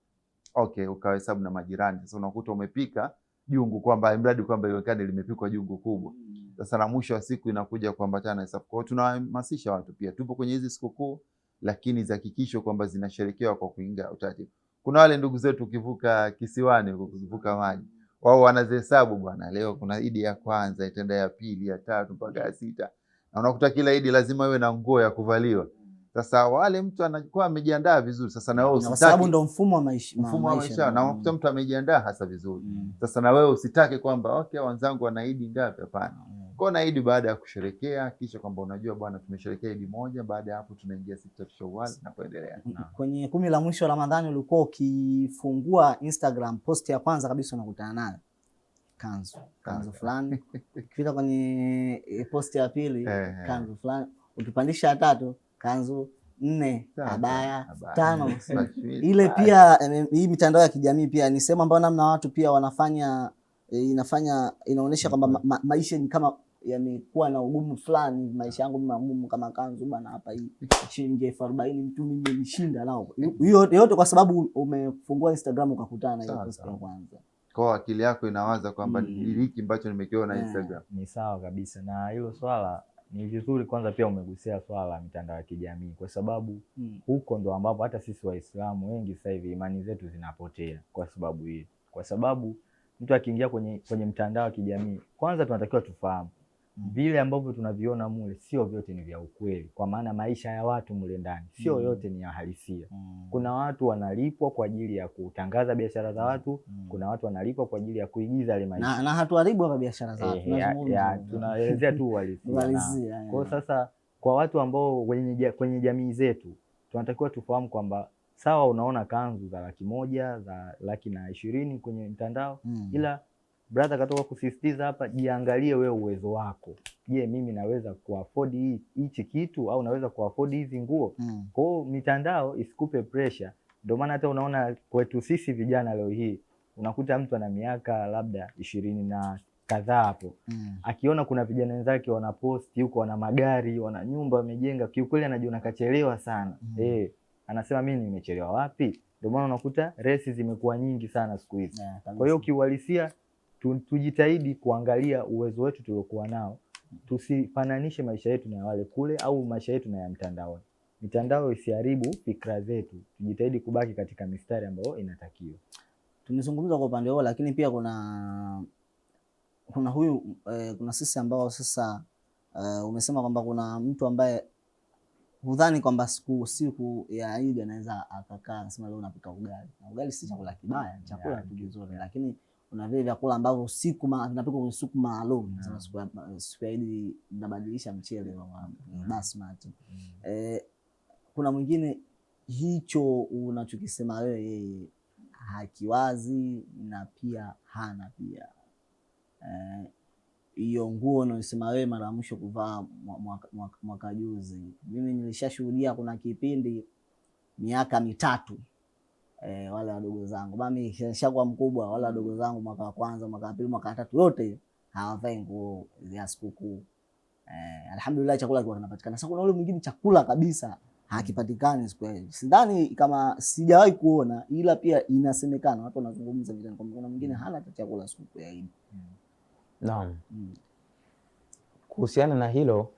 Okay, ukahesabu na majirani. Sasa unakuta umepika jungu kwamba mradi kwamba iwekane limepikwa jungu kubwa. Sasa na mwisho wa siku inakuja kuambatana na hesabu. Kwa hiyo tunahamasisha watu pia, tupo kwenye hizi sikukuu, lakini zihakikishwe kwamba zinasherekewa kwa kuingia utaratibu. Kuna wale ndugu zetu ukivuka kisiwani, ukivuka maji, wao wanazihesabu bwana, leo kuna Idi ya kwanza, itaenda ya pili, ya tatu mpaka ya sita. Na unakuta kila Idi lazima iwe na nguo ya kuvaliwa. Sasa wale mtu anakuwa amejiandaa vizuri. Sasa na wewe usitaki, kwa sababu ndo mfumo wa maisha na unakuta mtu amejiandaa hasa vizuri. Sasa na wewe usitake kwamba okay, wenzangu wana Idi ngapi? Hapana. Kwa na Idi baada ya kusherekea, kisha kwamba unajua bwana, tumesherekea Idi moja, baada ya hapo tunaingia sita Shawwal na kuendelea. Kwenye 10 la mwisho Ramadhani ulikuwa ukifungua Instagram, post ya kwanza kabisa unakutana nayo kanzu fulani. Ukifika kwenye post ya pili kanzu fulani, ukipandisha ya tatu kanzu 4, abaya 5. Ile pia hii mitandao ya kijamii pia ni sehemu ambayo namna watu pia wanafanya, inaonyesha kwamba maisha ni kama yamekuwa na ugumu fulani. Maisha yangu magumu kama kanzu bana, hapa hii shilingi 40,000 mtu mimi nimeshinda nao. Hiyo yote kwa sababu umefungua Instagram ukakutana na hiyo post ya kwanza. Kwa akili yako inawaza kwamba ni hiki ambacho nimekiona Instagram. Ni sawa kabisa, na hilo swala ni vizuri. Kwanza pia umegusia swala la mitandao ya kijamii, kwa sababu huko ndo ambapo hata sisi Waislamu wengi sasa hivi imani zetu zinapotea kwa sababu hii. Kwa sababu mtu akiingia kwenye mtandao wa kijamii, kwanza tunatakiwa tufahamu vile ambavyo tunaviona mule sio vyote ni vya ukweli, kwa maana maisha ya watu mule ndani sio yote ni ya halisia. Kuna watu wanalipwa kwa ajili ya kutangaza biashara za watu, kuna watu wanalipwa kwa ajili ya kuigiza ile maisha. Na hatuharibu hapa biashara za watu, tunaelezea tu uhalisia. Kwa sasa kwa watu ambao kwenye jamii zetu tunatakiwa tufahamu kwamba sawa, unaona kanzu za 100,000 za 120,000 kwenye mtandao, ila brother katoka kusisitiza hapa, jiangalie wewe uwezo wako. Je, mimi naweza kuafford hichi kitu au naweza kuafford hizi nguo? Kwa hiyo mitandao isikupe pressure. Ndio maana hata unaona kwetu sisi vijana leo hii unakuta mtu ana miaka labda 20 na kadhaa hapo, akiona kuna vijana wenzake wanaposti huko, wana magari, wana nyumba wamejenga, kiukweli anajiona kachelewa sana. Anasema mimi nimechelewa wapi? Ndio maana unakuta resi zimekuwa nyingi sana siku hizi. Kwa hiyo kiuhalisia tujitahidi kuangalia uwezo wetu tuliokuwa nao, tusifananishe maisha yetu na wale kule au maisha yetu na ya mtandaoni. Mitandao isiharibu fikra zetu, tujitahidi kubaki katika mistari ambayo inatakiwa. Tumezungumza kwa upande huo, lakini pia kuna sisi ambao sasa umesema kwamba kuna mtu ambaye hudhani kwamba siku ya Eid anaweza akakaa anasema leo napika ugali. Na ugali si chakula kibaya, chakula kizuri, lakini kuna vile vyakula ambavyo tunapika kwa siku maalum. Siku ya Eid tunabadilisha mchele wa basmati. Kuna mwingine hicho unachokisema wewe yeye hakiwazi na pia hana pia. Hiyo nguo unayosema wewe mara mwisho kuvaa mwaka juzi, mimi nilishashuhudia kuna kipindi miaka 3 wale wadogo zangu, mimi nishakuwa mkubwa, wale wadogo zangu mwaka wa kwanza, mwaka wa pili, mwaka wa tatu, yote hawavai nguo za sikukuu. Alhamdulillah chakula kilikuwa kinapatikana. Sasa kuna yule mwingine chakula kabisa hakipatikani siku hiyo. Sidhani kama, sijawahi kuona, ila pia inasemekana watu wanazungumza vile kwamba kuna mwingine hana chakula siku ya Eid. Naam. Kuhusiana na hilo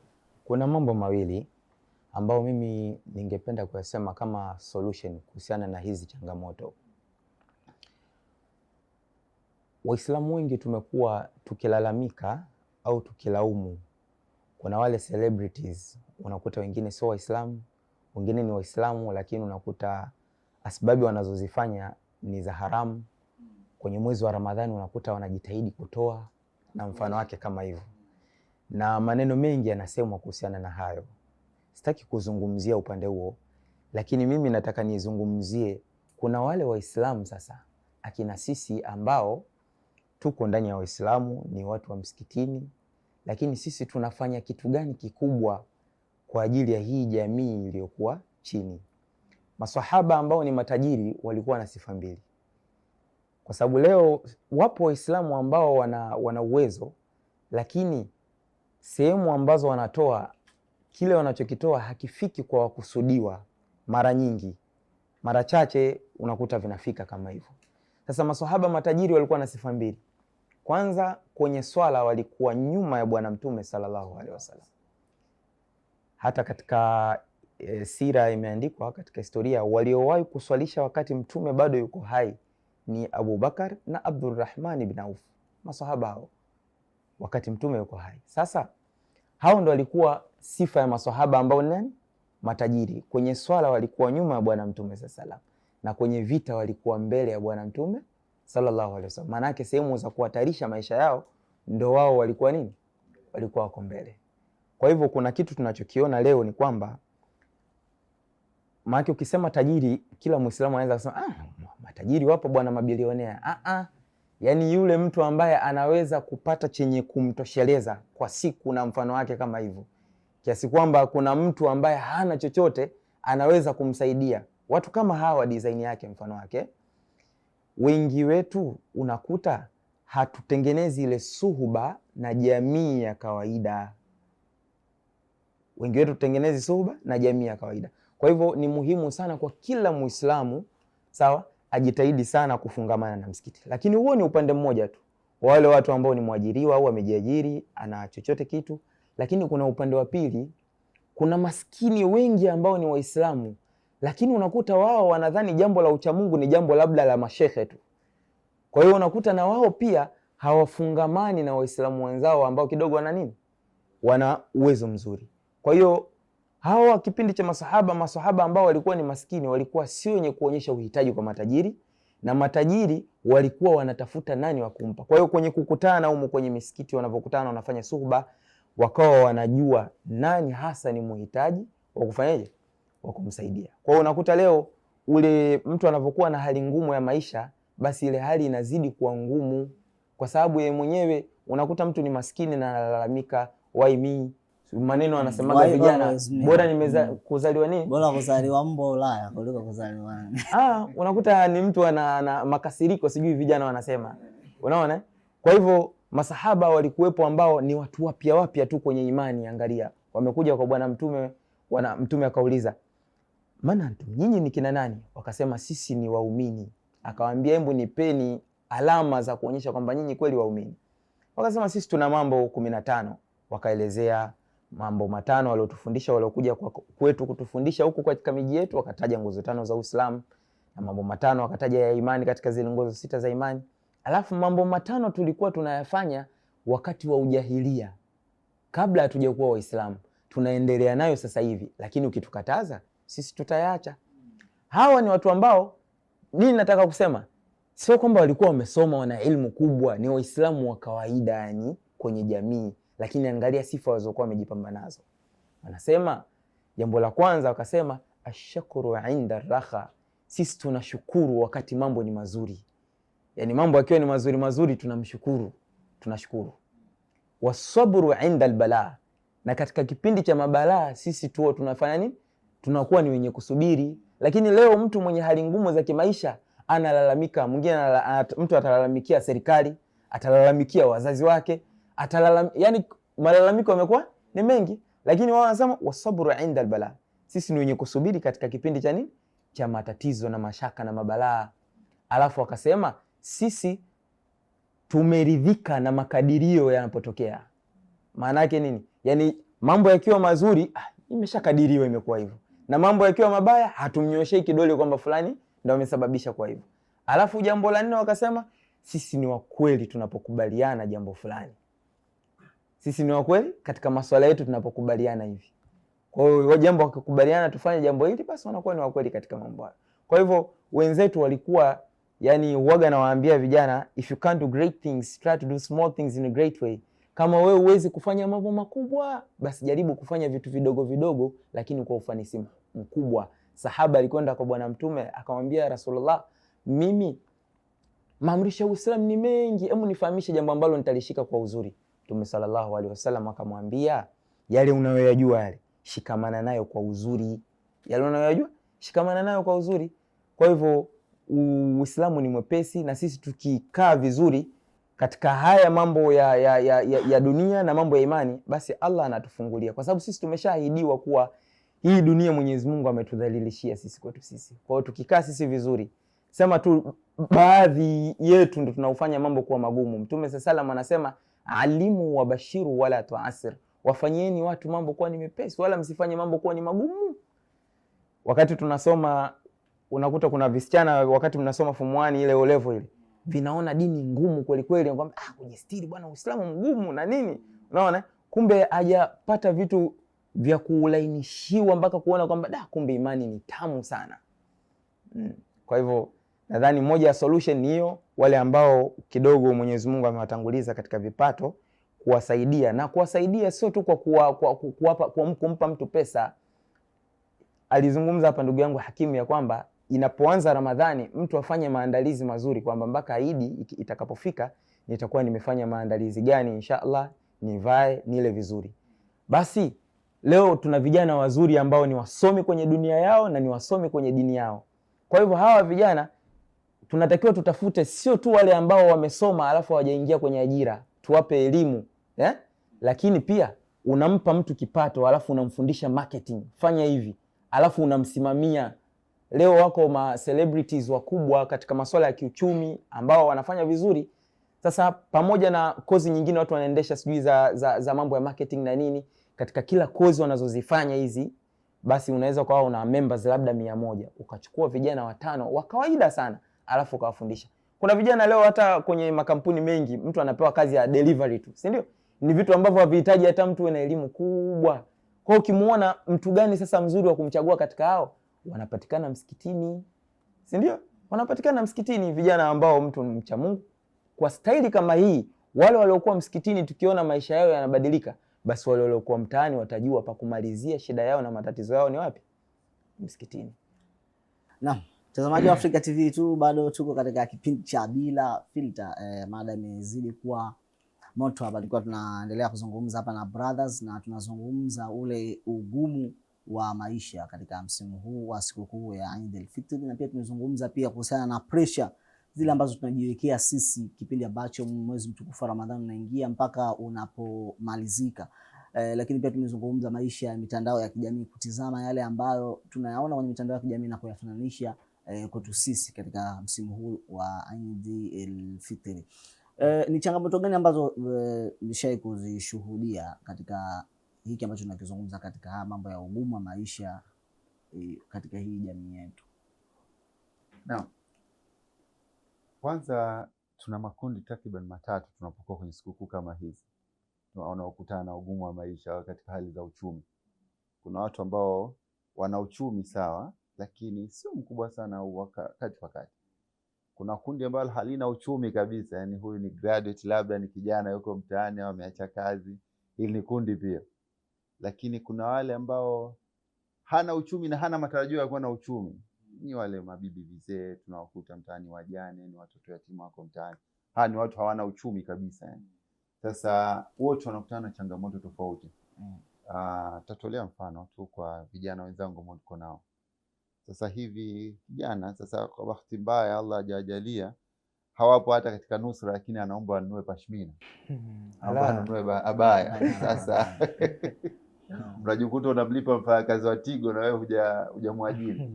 kuna mambo mawili ambao mimi ningependa kuyasema kama solution kuhusiana na hizi changamoto. Waislamu wengi tumekuwa tukilalamika au tukilaumu. Kuna wale celebrities, unakuta wengine sio Waislamu, wengine ni Waislamu, lakini unakuta asbabi wanazozifanya ni za haramu. Kwenye mwezi wa Ramadhani unakuta wanajitahidi kutoa na mfano wake kama hivyo. Na maneno mengi yanasemwa kuhusiana na hayo. Sitaki kuzungumzia upande huo, lakini mimi nataka nizungumzie kuna wale Waislamu sasa, akina sisi ambao tuko ndani ya Waislamu, ni watu wa msikitini, lakini sisi tunafanya kitu gani kikubwa kwa ajili ya hii jamii iliyokuwa chini. Maswahaba ambao ni matajiri walikuwa na sifa mbili, kwa sababu leo wapo Waislamu ambao wana uwezo, lakini sehemu ambazo wanatoa kile wanachokitoa hakifiki kwa wakusudiwa. Mara nyingi, mara chache unakuta vinafika kama hivyo. Sasa maswahaba matajiri walikuwa na sifa mbili. Kwanza, kwenye swala walikuwa nyuma ya Bwana Mtume sallallahu alaihi wasallam. Hata katika sira imeandikwa katika historia, waliowahi kuswalisha wakati Mtume bado yuko hai ni Abu Bakar na Abdurrahman ibn Auf, maswahaba hao wakati Mtume yuko hai. Sasa hao ndo walikuwa sifa ya maswahaba ambao nani? Matajiri. Kwenye swala walikuwa nyuma ya Bwana Mtume sallallahu alaihi wasallam, na kwenye vita walikuwa mbele ya Bwana Mtume sallallahu alaihi wasallam. Maana yake sehemu za kuhatarisha maisha yao ndo wao walikuwa nini? Walikuwa wako mbele. Kwa hivyo kuna kitu tunachokiona leo ni kwamba, maana ukisema tajiri kila Muislamu anaweza kusema matajiri wapo bwana, mabilionea. Yaani yule mtu ambaye anaweza kupata chenye kumtosheleza kwa siku na mfano wake kama hivyo, kiasi kwamba kuna mtu ambaye hana chochote anaweza kumsaidia. Watu kama hawa design yake mfano wake. Wengi wetu unakuta hatutengenezi ile suhuba na jamii ya kawaida. Wengi wetu tutengenezi suhuba na jamii ya kawaida. Kwa hivyo ni muhimu sana kwa kila Muislamu, sawa, ajitahidi sana kufungamana na msikiti. Lakini huo ni upande mmoja tu. Wale watu ambao ni mwajiriwa au amejiajiri, ana chochote kitu. Lakini kuna upande wa pili, kuna maskini wengi ambao ni Waislamu, lakini unakuta wao wanadhani jambo la uchamungu ni jambo labda la mashehe tu. Kwa hiyo unakuta na wao pia hawafungamani na Waislamu wenzao ambao kidogo wana nini? Wana uwezo mzuri. Kwa hiyo hawa kipindi cha maswahaba ambao walikuwa ni maskini walikuwa sio wenye kuonyesha uhitaji kwa matajiri, na matajiri walikuwa wanatafuta nani wa kumpa. Kwa hiyo kwenye kukutana huko kwenye misikiti, wanapokutana wanafanya suhba, wakawa wanajua nani hasa ni muhitaji wa kufanyaje, wa kumsaidia. Kwa hiyo unakuta leo ule mtu anapokuwa na hali ngumu ya maisha, basi ile hali inazidi kuwa ngumu, kwa sababu yeye mwenyewe unakuta mtu ni maskini na analalamika, why me? Maneno anasemaga vijana, bora kuzaliwa nini? Bora kuzaliwa mbo Ulaya kuliko kuzaliwa. Unakuta ni mtu ana makasiriko, sijui vijana wanasema. Unaona? Kwa hivyo masahaba walikuwepo ambao ni watu wapya tu kwenye imani. Angalia, wamekuja kwa Bwana Mtume, Mtume akauliza, "Maana nyinyi ni kina nani?" Wakasema, "Sisi ni waumini." Akawaambia, "Hebu nipeni alama za kuonyesha kwamba nyinyi kweli waumini." Wakasema, "Sisi tuna mambo 15." Wakaelezea mambo 5 waliotufundisha waliokuja kwetu kutufundisha huku katika miji yetu. Wakataja nguzo 5 za Uislamu na mambo 5 wakataja ya imani katika zile nguzo 6 za imani. Alafu mambo 5 tulikuwa tunayafanya wakati wa ujahilia, kabla hatujakuwa Waislamu, tunaendelea nayo sasa hivi, lakini ukitukataza sisi tutayaacha. Hawa ni watu ambao, nini nataka kusema, sio kwamba walikuwa wamesoma wana elimu kubwa, ni Waislamu wa kawaida yani kwenye jamii, lakini angalia sifa walizokuwa wamejipamba nazo. Wanasema jambo la kwanza, wakasema ashakuru inda raha, sisi tunashukuru wakati mambo ni mazuri. Yani mambo yakiwa ni mazuri tunashukuru. Wasabru inda albala, na katika kipindi cha mabalaa sisi tuo tunafanya nini? Tunakuwa ni wenye kusubiri. Lakini leo mtu mwenye hali ngumu za kimaisha analalamika, mwingine mtu atalalamikia serikali, atalalamikia wazazi wake, yani malalamiko yamekuwa ni mengi. Lakini wao wanasema wasabru inda albala, sisi ni wenye kusubiri katika kipindi cha nini? Cha matatizo na mashaka na mabalaa. Alafu wakasema sisi tumeridhika na makadirio yanapotokea. Maana yake nini? Yani mambo yakiwa mazuri, imeshakadiriwa imekuwa hivyo. Na mambo yakiwa mabaya, hatumnyoshei kidole kwamba fulani ndio amesababisha kwa hivyo. Alafu jambo la 4 wakasema sisi ni wakweli tunapokubaliana jambo fulani. Sisi ni wakweli katika masuala yetu tunapokubaliana hivi. Kwa hiyo jambo wakikubaliana tufanye jambo hili, basi wanakuwa ni wakweli katika mambo hayo. Kwa hivyo wenzetu walikuwa, yani huaga nawaambia vijana, if you can't do great things, try to do small things in a great way. Kama wewe huwezi kufanya mambo makubwa, basi jaribu kufanya vitu vidogo vidogo lakini kwa ufanisi mkubwa. Sahaba alikwenda kwa Bwana Mtume akamwambia, Rasulullah, mimi maamrisho ya Uislamu ni mengi, hebu nifahamishe jambo ambalo nitalishika kwa uzuri. Mtume sallallahu alaihi wasallam akamwambia, yale unayoyajua yale shikamana nayo kwa uzuri, yale unayoyajua shikamana nayo kwa uzuri. Kwa hivyo Uislamu ni mwepesi, na sisi tukikaa vizuri katika haya mambo ya dunia na mambo ya imani, basi Allah anatufungulia, kwa sababu sisi tumeshaahidiwa kuwa hii dunia Mwenyezi Mungu ametudhalilishia sisi kwetu sisi. Kwa hiyo tukikaa sisi vizuri, sema tu baadhi yetu ndio tunaufanya mambo kuwa magumu. Mtume sallallahu anasema alimu wa bashiru wala tuasir, wafanyeni watu mambo kuwa ni mepesi wala msifanye mambo kuwa ni magumu. Wakati tunasoma unakuta kuna visichana wakati mnasoma form 1 ile O level ile vinaona dini ngumu kweli kweli, ngombe kujistiri bwana Uislamu mgumu na nini, unaona kumbe hajapata vitu vya kuulainishiwa mpaka kuona kwamba kumbe imani ni tamu sana. Kwa hivyo nadhani moja ya solution ni hiyo, wale ambao kidogo Mwenyezi Mungu amewatanguliza katika vipato, kuwasaidia, na kuwasaidia sio tu kwa kumpa mtu pesa. Alizungumza hapa ndugu yangu Hakimu ya kwamba inapoanza Ramadhani mtu afanye maandalizi mazuri, kwamba mpaka Idi itakapofika nitakuwa nimefanya maandalizi gani, inshallah nivae nile vizuri. Basi leo tuna vijana wazuri ambao ni wasomi kwenye dunia yao na ni wasomi kwenye dini yao. Kwa hivyo hawa vijana tunatakiwa tutafute sio tu wale ambao wamesoma alafu hawajaingia kwenye ajira, tuwape elimu, lakini pia unampa mtu kipato alafu unamfundisha marketing, fanya hivi, alafu unamsimamia. Leo wako ma celebrities wakubwa katika masuala ya kiuchumi ambao wanafanya vizuri. Sasa pamoja na kozi nyingine watu wanaendesha sijui za mambo ya marketing na nini, katika kila kozi wanazozifanya hizi, basi unaweza kwa una members labda 100, ukachukua vijana 5 wa kawaida sana alafu ukawafundisha. Kuna vijana leo hata kwenye makampuni mengi mtu anapewa kazi ya delivery tu, si ndio? Ni vitu ambavyo havihitaji hata mtu ana elimu kubwa. Kwa hiyo ukimuona mtu gani sasa mzuri wa kumchagua katika hao, wanapatikana msikitini, si ndio? Wanapatikana msikitini vijana ambao mtu mcha Mungu. Kwa staili kama hii, wale waliokuwa msikitini tukiona maisha yao yanabadilika, basi wale waliokuwa mtaani watajua pa kumalizia shida yao na matatizo yao ni wapi? Msikitini. Naam, mtazamaji wa Africa TV tu, bado tuko katika kipindi cha Bila Filter. Mada imezidi kuwa moto hapa, tulikuwa tunaendelea kuzungumza hapa na brothers, na tunazungumza ule ugumu wa maisha katika msimu huu wa sikukuu ya Eid al-Fitr, na pia tumezungumza pia kuhusiana na pressure zile ambazo tunajiwekea sisi kipindi ambacho mwezi mtukufu wa Ramadhani unaingia mpaka unapomalizika. Lakini pia tumezungumza maisha ya mitandao ya kijamii, kutizama yale ambayo tunayaona kwenye mitandao ya kijamii na kuyafananisha kwetu sisi katika msimu huu wa Eid al-Fitr. Ni changamoto gani ambazo nishai kuzishuhudia katika hiki ambacho tunakizungumza katika haya mambo ya ugumu wa maisha katika hii jamii yetu? Naam. Kwanza tuna makundi takriban 3 tunapokuwa kwenye sikukuu kama hizi. Wanaokutana na ugumu wa maisha katika hali za uchumi. Kuna watu ambao wana uchumi sawa, lakini sio mkubwa sana wakati. Kuna kundi ambalo halina uchumi kabisa, yani huyu ni graduate, labda ni kijana yuko mtaani au ameacha kazi, hili ni kundi pia. Lakini kuna wale ambao hana uchumi na hana matarajio ya kuwa na uchumi. Ni wale mabibi vizee tunawakuta mtaani, wajane, ni watoto yatima wako mtaani. Ni watu hawana uchumi kabisa yani. Sasa wote wanakutana na changamoto tofauti. Tatolea mfano tu kwa vijana wenzangu ambao niko nao. Sasa hivi vijana, sasa kwa bahati mbaya Allah hajajalia hawapo hata katika nusra, lakini anaomba anunue pashmina. Anunue abaya. Sasa unajikuta unamlipa mfanyakazi wa Tigo na wewe hujamwajiri.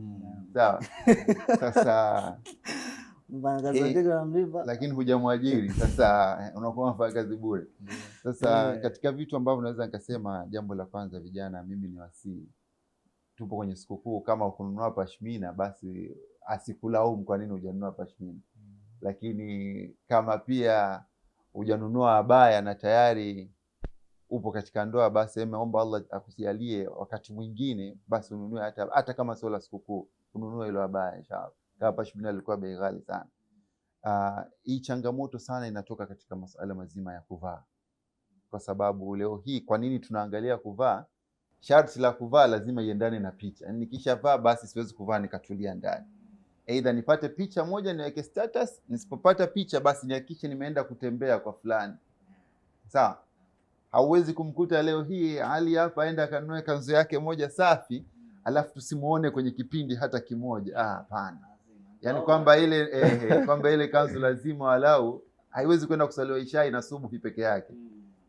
Sawa. Sasa mfanyakazi wa Tigo unamlipa lakini hujamwajiri. Sasa unakuwa mfanyakazi bure. Sasa katika vitu ambavyo naweza nikasema, jambo la kwanza vijana, mimi ni wasii, tupo kwenye sikukuu, kama ukununua pashmina basi asikulaumu kwa nini hujanunua pashmina. Lakini kama pia hujanunua abaya na tayari upo katika ndoa, basi omba Allah akusialie wakati mwingine basi ununue hata kama sio la sikukuu, ununue ile abaya inshallah. Kama pashmina ilikuwa bei ghali sana. Hii changamoto sana inatoka katika masuala mazima ya kuvaa. Kwa sababu leo hii kwa nini tunaangalia kuvaa? Sharti la kuvaa lazima iendane na picha. Yani nikishavaa basi siwezi kuvaa nikatulia ndani. Aidha nipate picha moja niweke status, nisipopata picha basi nihakikishe nimeenda kutembea kwa fulani. Sawa? Hauwezi kumkuta leo hii Ali hapa aenda akanunue kanzu yake moja safi, alafu tusimuone kwenye kipindi hata kimoja. Hapana. Yani kwamba ile kanzu lazima walau haiwezi kwenda kusaliwa isha na subuhi peke yake.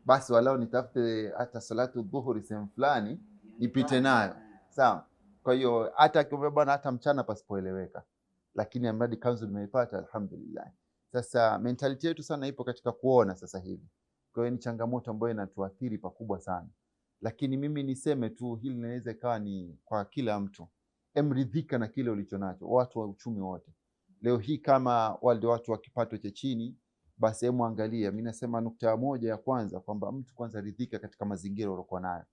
Basi walau nitafute hata salatu dhuhuri sehemu fulani nipite nayo. Sawa. Kwa hiyo hata bwana hata mchana pasipoeleweka. Lakini amradi kanzu nimeipata, alhamdulillah. Sasa mentality yetu sana ipo katika kuona sasa hivi. Kwa hiyo ni changamoto ambayo inatuathiri pakubwa sana. Lakini mimi niseme tu hili linaweza ikawa ni kwa kila mtu. Emridhika na kile ulichonacho, watu wa uchumi wote. Leo hii kama wale watu wa kipato cha chini, basi hemu angalia, mimi nasema nukta moja ya kwanza kwamba mtu kwanza ridhika katika mazingira uliyokuwa nayo.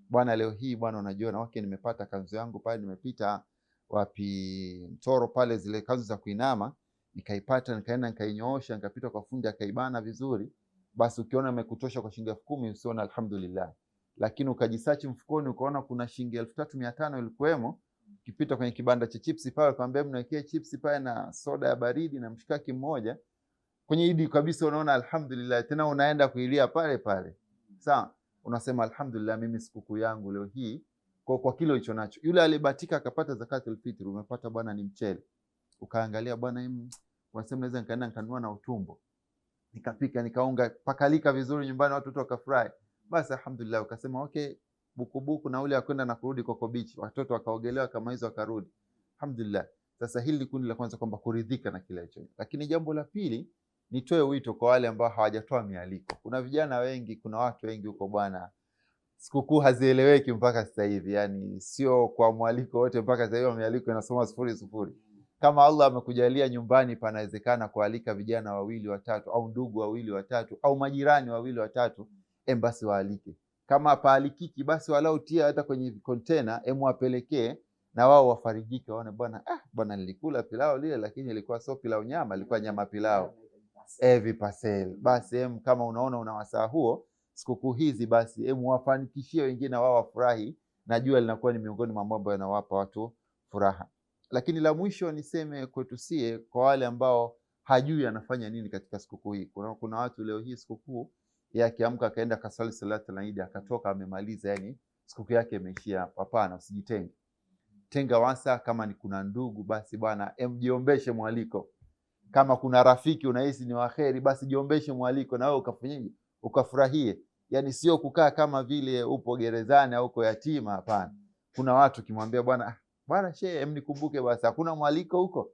Bwana leo hii bwana unajua na wake nimepata kanzu yangu pale, nimepita wapi Mtoro pale, zile kanzu za kuinama nikaipata, nikaenda nikainyoosha, nikapita kwa fundi akaibana vizuri. Basi ukiona imekutosha kwa shilingi 10,000 usiona alhamdulillah. Lakini ukajisachi mfukoni ukaona kuna shilingi 3,500 ilikuwemo, ukipita kwenye kibanda cha chipsi pale kwambia mnawekea chipsi pale na soda ya baridi na mshikaki mmoja, kwenye idi kabisa unaona alhamdulillah, tena unaenda kuilia pale pale. Sawa, unasema alhamdulillah, mimi sikukuu yangu leo hii kwa kile ulicho nacho. Yule alibatika akapata zakatul fitr, umepata bwana ni mchele, ukaangalia bwana unasema naweza nikaenda nikanunua na utumbo, nikapika nikaunga pakalika vizuri nyumbani, watoto wakafurahi, basi alhamdulillah. Ukasema okay, bukubuku na ule akwenda na kurudi Coco Beach, watoto wakaogelewa kama hizo wakarudi, alhamdulillah. Sasa hili kundi la kwanza kwamba kuridhika na kile hicho. Lakini jambo la pili, nitoe wito kwa wale ambao hawajatoa mialiko. Kuna vijana wengi, kuna watu wengi huko bwana, sikukuu hazieleweki mpaka sasa hivi, yani sio kwa mwaliko wote mpaka sasa hivi mialiko inasoma 0. Kama Allah amekujalia nyumbani panawezekana kualika vijana 2 watatu au ndugu 2 watatu au majirani 2 watatu, basi waalike. Kama paalikiki basi walau tia hata kwenye container, wapelekee na wao wafarijike, waone bwana nilikula pilao lile, lakini ilikuwa sio pilao nyama, ilikuwa nyama pilao vipasel. Basi kama unaona una wasaa huo sikukuu hizi, basi wafanikishie wengine wao wafurahi, najua linakuwa ni miongoni mwa mambo yanawapa watu furaha. Lakini la mwisho niseme kwetu sie, kwa wale ambao hajui anafanya nini katika sikukuu hii. Kuna watu leo hii sikukuu akiamka akaenda kasali salatu na Eid akatoka amemaliza, yani sikukuu yake imeishia hapo. Hapana, usijitenge. Tenga wasa, kama ni kuna ndugu basi bwana jiombeshe mwaliko. Kama kuna rafiki unahisi ni waheri, basi jiombeshe mwaliko na wewe ukafanyaje, ukafurahie. Yani sio kukaa kama vile upo gerezani au uko yatima, hapana. Kuna watu kimwambia bwana shehe nikumbuke, basi hakuna mwaliko huko.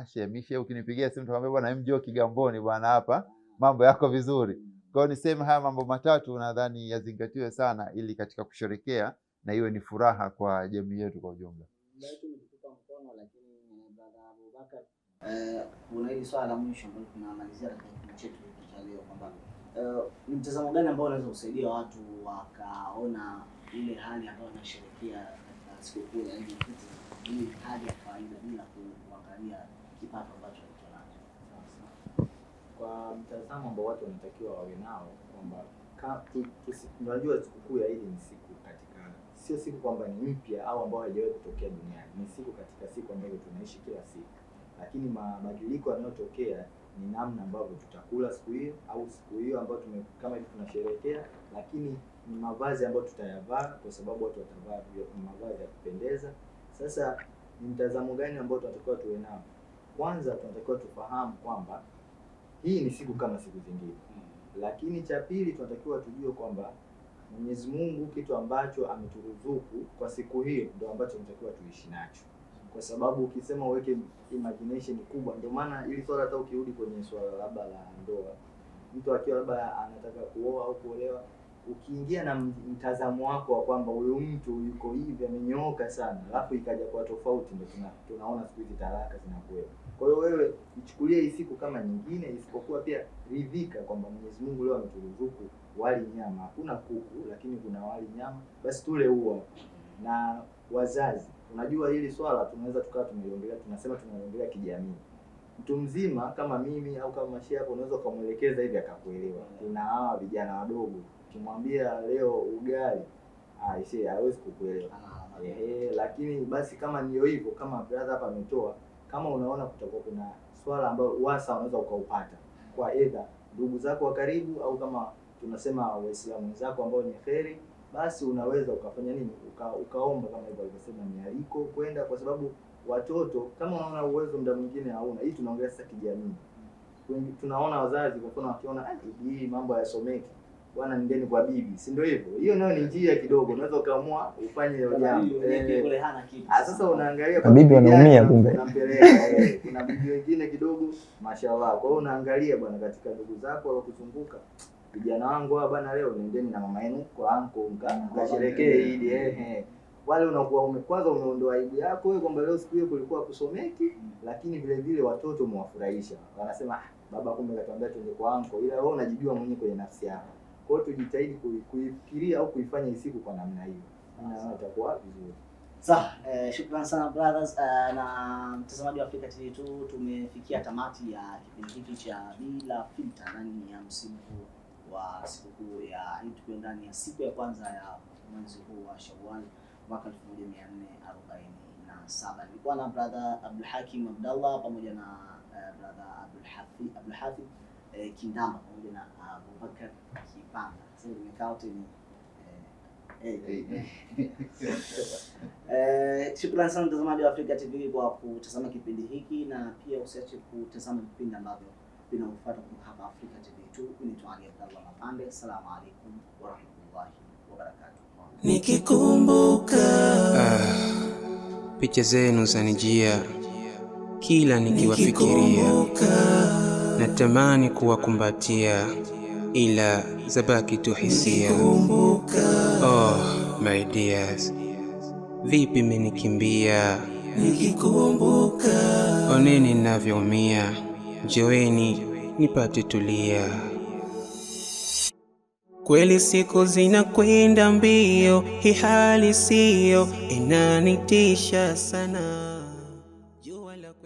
Shehe ukinipigia simu tukamwambia bwana njoo Kigamboni bwana, hapa mambo yako vizuri. Kwa hiyo niseme haya mambo matatu nadhani yazingatiwe sana, ili katika kusherekea na iwe ni furaha kwa jamii yetu kwa ujumla. Kuna hili swala la mwisho ambalo tunamalizia katika kipindi chetu cha leo, kwamba ni mtazamo gani ambao unaweza kusaidia watu wakaona ile hali ambayo wanasherehekea katika sikukuu ya Eid al-Fitr ili hali ya kawaida bila kuangalia kipato ambacho wanacho. Kwa mtazamo ambao watu wanatakiwa wawe nao kwamba tunajua sikukuu ya Eid ni siku katika, sio siku kwamba ni mpya au ambao haijawahi kutokea duniani, ni siku katika siku ambayo tunaishi kila siku. Lakini mabadiliko yanayotokea ni namna ambavyo tutakula siku hiyo au siku hiyo ambayo kama hivi tunasherehekea, lakini ni mavazi ambayo tutayavaa, kwa sababu watu watavaa mavazi ya kupendeza. Sasa ni mtazamo gani ambao tunatakiwa tuwe nao? Kwanza tunatakiwa tufahamu kwamba hii ni siku kama siku zingine. Lakini cha pili tunatakiwa tujue kwamba Mwenyezi Mungu kitu ambacho ameturuzuku kwa siku hiyo ndio ambacho tunatakiwa tuishi nacho. Kwa sababu ukisema uweke imagination kubwa, ndio maana ili swala hata ukirudi kwenye swala labda la ndoa, mtu akiwa labda anataka kuoa au kuolewa, ukiingia na mtazamo wako wa kwamba huyu mtu yuko hivi amenyooka sana, alafu ikaja kwa tofauti, ndio tunaona siku hizi talaka zinakuwa. Kwa hiyo wewe ichukulie hii siku kama nyingine, isipokuwa pia ridhika kwamba Mwenyezi Mungu leo ameturuzuku wali nyama. Hakuna kuku lakini kuna wali nyama, basi tule huo. Na wazazi, unajua hili swala tunaweza tukawa tumeliongelea, tunasema tunaliongelea kijamii. Mtu mzima kama mimi au kama Mashe hapo unaweza kumuelekeza hivi akakuelewa. Kuna hawa vijana wadogo, ukimwambia leo ugali, Shehe hawezi kukuelewa. Lakini basi kama ndio hivyo, kama brother hapa ametoa, kama unaona kutakuwa kuna swala ambalo wasa unaweza ukaupata kwa either ndugu zako wa karibu au kama tunasema Waislamu wenzako ambao ni kheri, basi unaweza ukafanya nini, ukaomba kama hivyo alivyosema mialiko kwenda, kwa sababu watoto kama unaona uwezo muda mwingine hauna. Hii tunaongelea sasa kijamii. Tunaona wazazi kwa mfano wakiona hii mambo hayasomeki, bwana ndeni kwa bibi, si ndio hivyo? Hiyo nayo ni njia kidogo, unaweza ukaamua ufanye hiyo jambo. Kule hana kitu. Sasa unaangalia kwa bibi wanaumia kumbe. Unampeleka kuna bibi wengine kidogo mashallah. Kwa hiyo unaangalia bwana, katika ndugu zako walokuzunguka, vijana wangu bwana, leo nendeni na mama yenu kwa anko mkasherekee Eid. Wale unakuwa kwanza umeondoa aibu yako wewe kwamba leo siku hiyo kulikuwa kusomeki, lakini vile vile watoto umewafurahisha. Wanasema baba kumbe katuambia twende kwa anko, ila wewe unajijua mwenyewe kwenye nafsi yako. Kwa hiyo tujitahidi kuifikiria au kuifanya hii siku kwa namna hiyo. Na itakuwa vizuri. Sawa, shukrani sana brothers, na mtazamaji wa Africa TV 2, tumefikia tamati ya kipindi hiki cha Bila Filter ndani ya msimu huu wa sikukuu ya Eid, tukiwa ndani ya siku ya kwanza ya mwezi huu wa Shawwal mwaka 1447. Nilikuwa na brother Abdul Hakim Abdallah pamoja na brother Abdul Hafidh Kindamba pamoja na Abubakar Kipanga. Sasa nimekaa wote ni shukrani sana mtazamaji wa Africa TV kwa kutazama kipindi hiki, na pia usiache kutazama vipindi ambavyo vinafuata kutoka hapa Africa TV 2. Mimi ni Ali Abdallah Mapande. Asalamu alaykum wa rahmatullahi wa barakatuh. Nikikumbuka picha zenu zanijia kila nikiwafikiria, natamani kuwakumbatia ila zabaki tu hisia. Oh my dears, vipi mmenikimbia nikikumbuka, oneni ninavyoumia, njoeni nipate tulia. Kweli siku zinakwenda mbio, hii hali sio inanitisha sana.